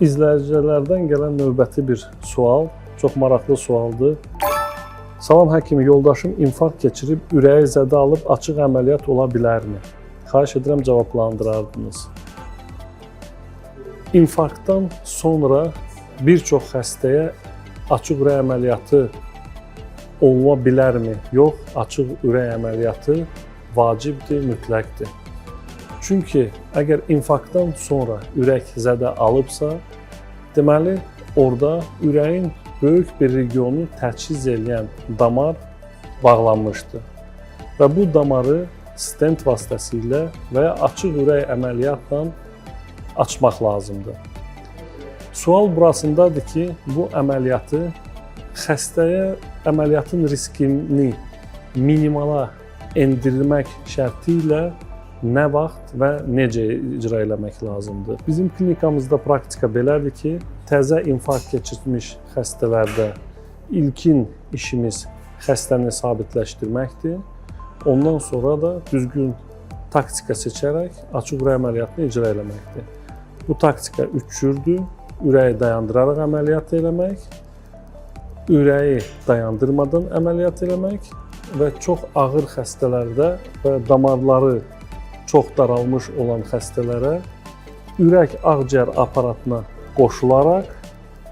İzləyicilərdən gələn növbəti bir sual, çox maraqlı sualdır. Salam həkim, yoldaşım infarkt keçirib, ürəyi zədə alıb açıq əməliyyat ola bilərmi? Xahiş edirəm cavablandırardınız. İnfarktdan sonra bir çox xəstəyə açıq ürək əməliyyatı olma bilərmi? Yox, açıq ürək əməliyyatı vacibdir, mütləqdir. Çünki əgər infarktdan sonra ürək zədə alıbsa, deməli orada ürəyin böyük bir regionu təchiz edən damar bağlanmışdır. Və bu damarı stent vasitəsilə və ya açıq ürək əməliyyatla açmaq lazımdır. Sual burasındadır ki, bu əməliyyatı xəstəyə əməliyyatın riskini minimala endirmək şərti ilə nə vaxt və necə icra eləmək lazımdır? Bizim klinikamızda praktika belədir ki, təzə infarkt keçirmiş xəstələrdə ilkin işimiz xəstəni sabitləşdirməkdir. Ondan sonra da düzgün taktika seçərək açıq ürək əməliyyatını icra eləməkdir. Bu taktika 3 cürdür. Ürəyi dayandıraraq əməliyyat eləmək, ürəyi dayandırmadan əməliyyat eləmək və çox ağır xəstələrdə və damarları çox daralmış olan xəstələrə ürək ağciyər aparatına qoşularaq,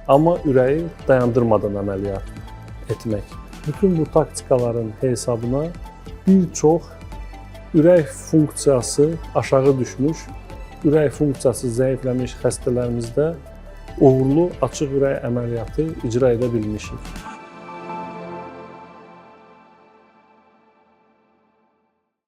amma ürəyi dayandırmadan əməliyyat etmək. Bütün bu taktikaların hesabına bir çox ürək funksiyası aşağı düşmüş, ürək funksiyası zəifləmiş xəstələrimizdə uğurlu açıq ürək əməliyyatı icra edə bilmişik.